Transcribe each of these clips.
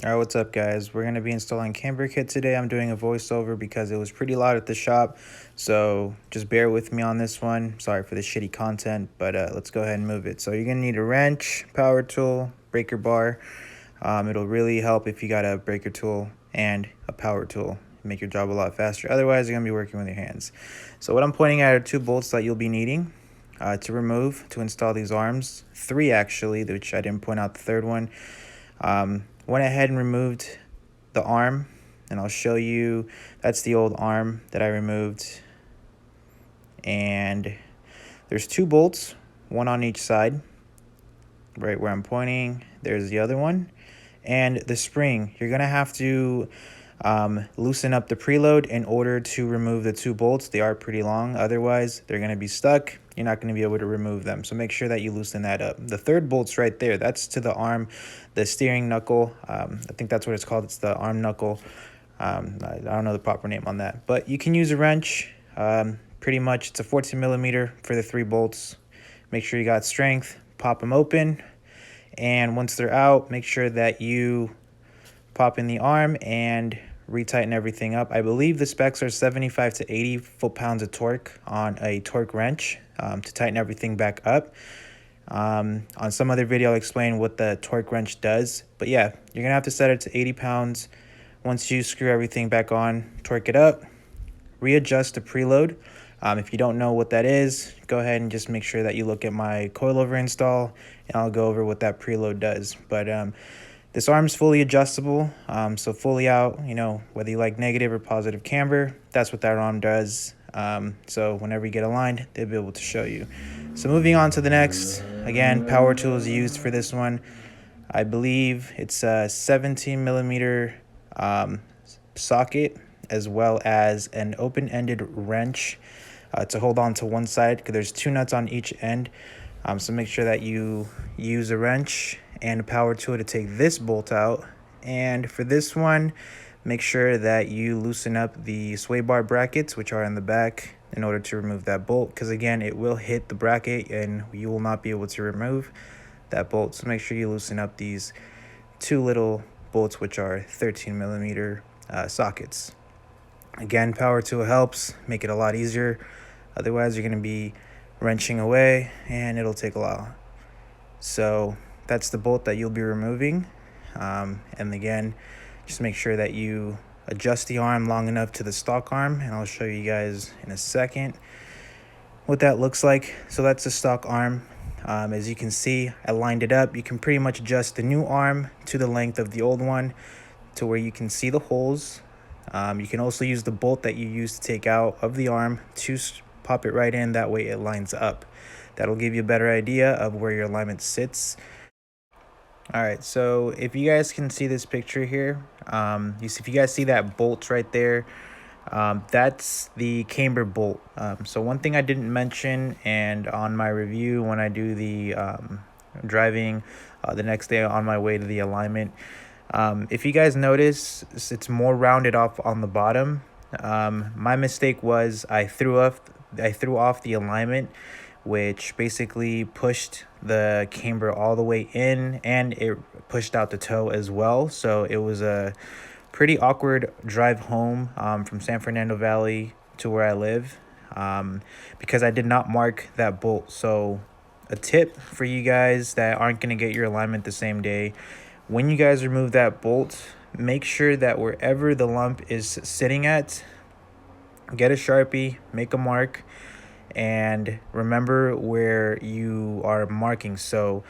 Alright, what's up guys? We're going to be installing Camber kit today. I'm doing a voiceover because it was pretty loud at the shop, so just bear with me on this one. Sorry for the shitty content, but let's go ahead and move it. So you're going to need a wrench, power tool, breaker bar. It'll really help if you got a breaker tool and a power tool. Make your job a lot faster. Otherwise, you're going to be working with your hands. So what I'm pointing at are 2 bolts that you'll be needing to remove to install these arms. 3 actually, which I didn't point out the 3rd one. Went ahead and removed the arm, and I'll show you. That's the old arm that I removed, and there's 2 bolts, one on each side, right where I'm pointing. There's the other one, and the spring. You're gonna have to loosen up the preload in order to remove the 2 bolts. They are pretty long, otherwise they're going to be stuck. You're not going to be able to remove them, so make sure that you loosen that up. The 3rd bolt's right there. That's to the arm, the steering knuckle. I think that's what it's called. It's the arm knuckle. I don't know the proper name on that, but you can use a wrench. Pretty much it's a 14 millimeter for the 3 bolts. Make sure you got strength. Pop them open, and once they're out, make sure that you pop in the arm and retighten everything up. I believe the specs are 75 to 80 foot-pounds of torque on a torque wrench to tighten everything back up. On some other video, I'll explain what the torque wrench does. But yeah, you're gonna have to set it to 80 pounds. Once you screw everything back on, torque it up, readjust the preload. If you don't know what that is, go ahead and just make sure that you look at my coilover install, and I'll go over what that preload does. But this arm's fully adjustable, so fully out, whether you like negative or positive camber, that's what that arm does. So whenever you get aligned, they'll be able to show you. So moving on to the next, again, power tool is used for this one. I believe it's a 17 millimeter socket, as well as an open-ended wrench to hold on to one side, because there's 2 nuts on each end. So make sure that you use a wrench and a power tool to take this bolt out. And for this one, make sure that you loosen up the sway bar brackets, which are in the back, in order to remove that bolt, because again, it will hit the bracket and you will not be able to remove that bolt. So make sure you loosen up these 2 little bolts, which are 13 millimeter sockets. Again, power tool helps make it a lot easier. Otherwise, you're going to be wrenching away and it'll take a while. So that's the bolt that you'll be removing. And again, just make sure that you adjust the arm long enough to the stock arm, and I'll show you guys in a second what that looks like. So that's the stock arm. As you can see, I lined it up. You can pretty much adjust the new arm to the length of the old one to where you can see the holes. You can also use the bolt that you used to take out of the arm to pop it right in. That way it lines up. That'll give you a better idea of where your alignment sits. All right, so if you guys can see this picture here, if you guys see that bolt right there, that's the camber bolt. So one thing I didn't mention, and on my review when I do the driving the next day on my way to the alignment, if you guys notice, it's more rounded off on the bottom. My mistake was I threw off the alignment, which basically pushed the camber all the way in, and it pushed out the toe as well. So it was a pretty awkward drive home from San Fernando Valley to where I live, because I did not mark that bolt. So a tip for you guys that aren't going to get your alignment the same day: when you guys remove that bolt, make sure that wherever the lump is sitting at, get a Sharpie, make a mark, and remember where you are marking. So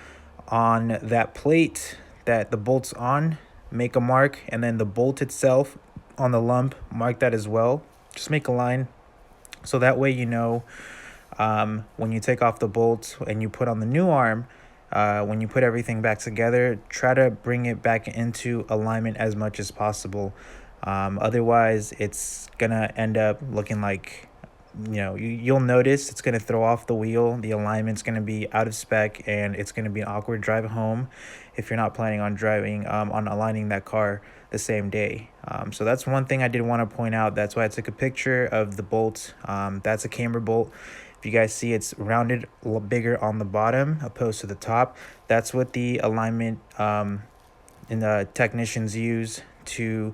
on that plate that the bolt's on, make a mark, and then the bolt itself on the lump, mark that as well. Just make a line, so that way when you take off the bolt and you put on the new arm, when you put everything back together, try to bring it back into alignment as much as possible. Otherwise, it's gonna end up looking like, you'll notice it's going to throw off the wheel. The alignment's going to be out of spec, and it's going to be an awkward drive home if you're not planning on driving on aligning that car the same day. So that's one thing I did want to point out. That's why I took a picture of the bolt. That's a camber bolt. If you guys see, it's rounded a little bigger on the bottom opposed to the top. That's what the alignment technicians use to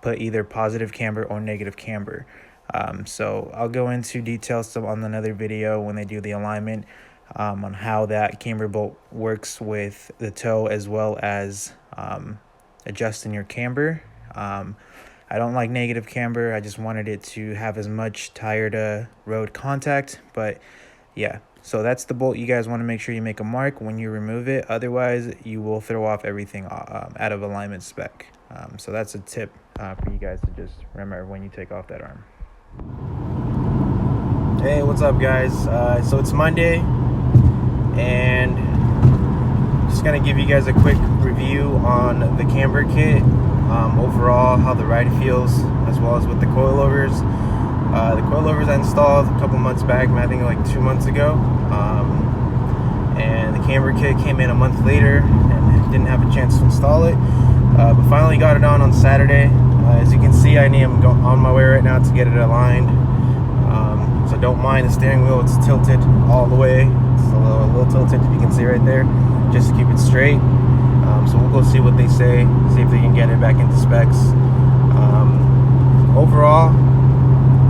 put either positive camber or negative camber. So I'll go into details on another video when they do the alignment on how that camber bolt works with the toe, as well as adjusting your camber. I don't like negative camber. I just wanted it to have as much tire to road contact. But yeah, so that's the bolt you guys want to make sure you make a mark when you remove it. Otherwise, you will throw off everything out of alignment spec. So that's a tip for you guys to just remember when you take off that arm. Hey, what's up, guys? So it's Monday, and just gonna give you guys a quick review on the camber kit. Overall, how the ride feels, as well as with the coilovers. The coilovers I installed a couple months back, I think like 2 months ago, and the camber kit came in a month later, and didn't have a chance to install it, but finally got it on Saturday. As you can see, I am on my way right now to get it aligned, so don't mind the steering wheel. It's tilted all the way. It's a little tilted, if you can see right there, just to keep it straight. So we'll go see what they say, see if they can get it back into specs. Overall,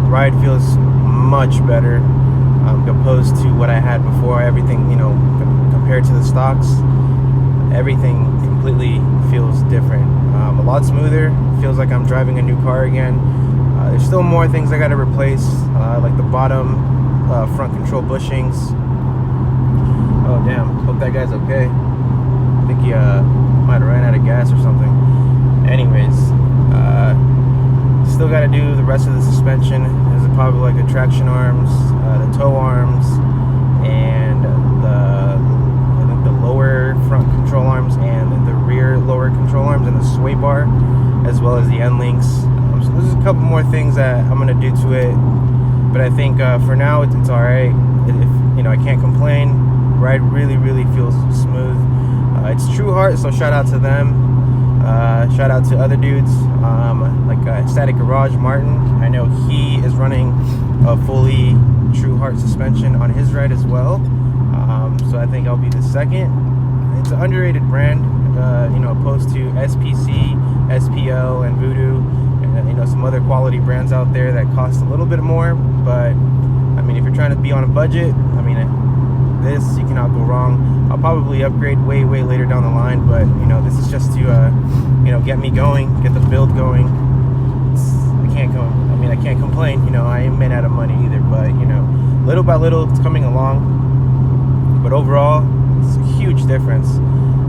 ride feels much better opposed to what I had before. Everything, compared to the stocks, everything completely feels different. A lot smoother. Feels like I'm driving a new car again. There's still more things I got to replace, like the bottom front control bushings. Oh damn, hope that guy's okay. I think he might have ran out of gas or something. Anyways, still got to do the rest of the suspension. There's probably like the traction arms, the toe arms, and I think the lower front control arms and the rear lower control arms, and the sway bar, as well as the end links. So there's a couple more things that I'm gonna do to it, but I think for now it's all right. I can't complain. Ride really feels smooth. It's Truhart, so shout out to them. Shout out to other dudes like Static Garage Martin. I know he is running a fully Truhart suspension on his ride as well. So I think I'll be the second. It's an underrated brand, opposed to SPC, SPL, and Voodoo, and some other quality brands out there that cost a little bit more. But I mean, if you're trying to be on a budget, this, you cannot go wrong. I'll probably upgrade way later down the line, but this is just to get me going, get the build going. I can't complain. I ain't been out of money either, but little by little it's coming along. But overall, it's a huge difference.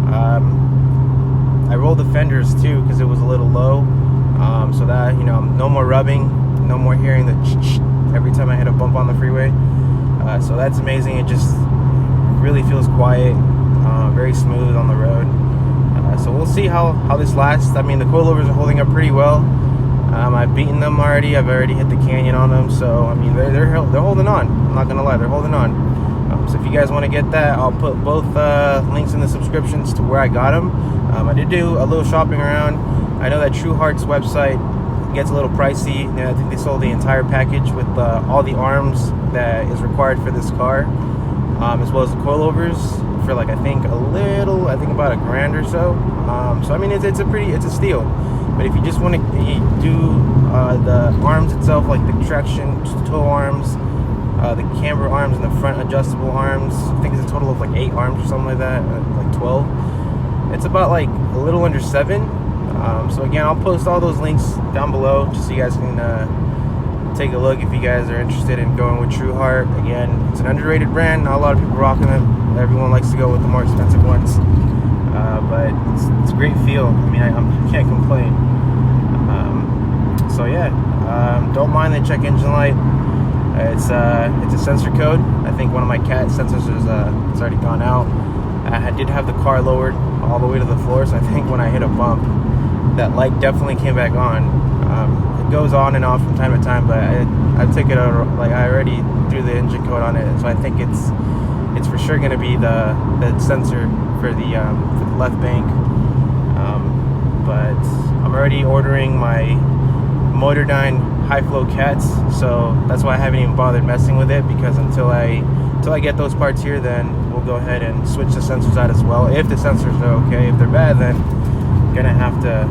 I rolled the fenders too because it was a little low, so that no more rubbing, no more hearing the every time I hit a bump on the freeway. So that's amazing. It just really feels quiet, very smooth on the road. So we'll see how this lasts. The coilovers are holding up pretty well. I've beaten them already. I've already hit the canyon on them. So they're holding on. I'm not gonna lie, they're holding on. So if you guys want to get that, I'll put both links in the descriptions to where I got them. I did do a little shopping around. I know that Truhart's website gets a little pricey. I think they sold the entire package with all the arms that is required for this car, as well as the coilovers for I think about $1,000 or so. So it's a steal. But if you just want to do the arms itself, like the traction toe arms, the camber arms, and the front adjustable arms, I think it's a total of 8 arms or something like that, 12. It's about a little under 7. So again, I'll post all those links down below just so you guys can take a look if you guys are interested in going with Truhart. Again, it's an underrated brand. Not a lot of people rocking them. Everyone likes to go with the more expensive ones, but it's a great feel. I can't complain. So yeah, don't mind the check engine light. It's a sensor code. I think one of my cat sensors is it's already gone out. I did have the car lowered all the way to the floor, so I think when I hit a bump, that light definitely came back on. It goes on and off from time to time, but I took it out, I already threw the engine code on it, so I think it's for sure going to be the sensor for the left bank. But I'm already ordering my Motordyne high flow cats, so that's why I haven't even bothered messing with it, because until I get those parts here, then we'll go ahead and switch the sensors out as well, if the sensors are okay. If they're bad, then gonna have to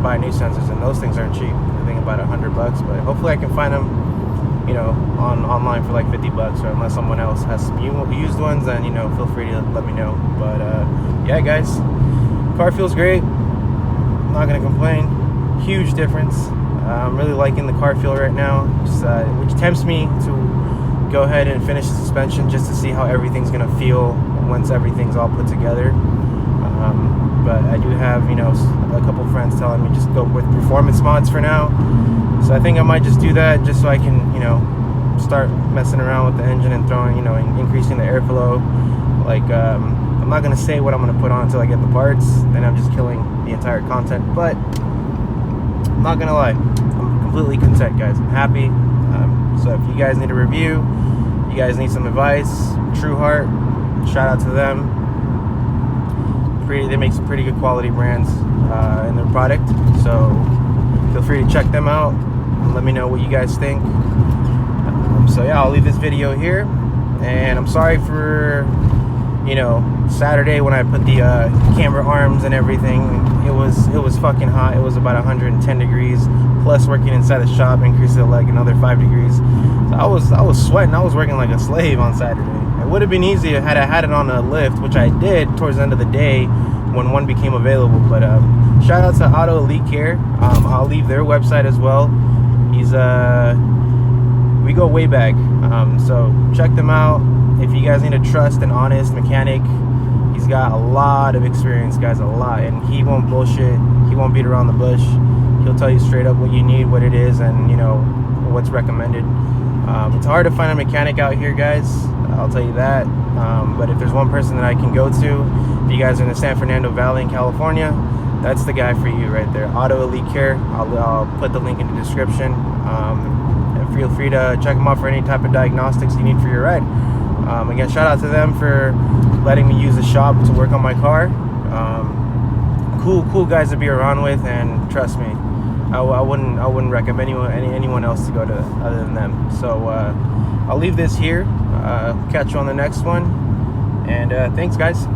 buy new sensors, and those things aren't cheap. I think about $100, but hopefully I can find them, you know, online for like $50, or unless someone else has some used ones, then, you know, feel free to let me know. But yeah, guys, car feels great. I'm not gonna complain. Huge difference. I'm really liking the car feel right now, which tempts me to go ahead and finish the suspension just to see how everything's gonna feel once everything's all put together. But I do have, you know, a couple friends telling me just go with performance mods for now. So I think I might just do that just so I can, you know, start messing around with the engine and throwing, you know, increasing the airflow. Like, I'm not gonna say what I'm gonna put on until I get the parts. Then I'm just killing the entire content. But I'm not gonna lie, I'm completely content, guys. I'm happy. So if you guys need a review, you guys need some advice, Truhart, shout out to them. They make some pretty good quality brands in their product, so feel free to check them out and let me know what you guys think. So yeah, I'll leave this video here, and I'm sorry for, you know, Saturday when I put the camber arms and everything. It was fucking hot. It was about 110 degrees, plus working inside the shop increased it like another 5 degrees. So I was sweating. I was working like a slave on Saturday. It would have been easier had I had it on a lift, which I did towards the end of the day when one became available. But shout out to Auto Elite Care. I'll leave their website as well. We go way back, so check them out if you guys need a trust and honest mechanic. He's got a lot of experience, guys, a lot, and he won't bullshit. He won't beat around the bush. He'll tell you straight up what you need, what it is, and, you know, what's recommended. It's hard to find a mechanic out here, guys, I'll tell you that. But if there's one person that I can go to, if you guys are in the San Fernando Valley in California, that's the guy for you right there. Auto Elite Care. I'll put the link in the description. And feel free to check them out for any type of diagnostics you need for your ride. Again, shout out to them for letting me use the shop to work on my car. Cool guys to be around with, and trust me, I wouldn't recommend anyone else to go to other than them. So I'll leave this here. Catch you on the next one, and thanks, guys.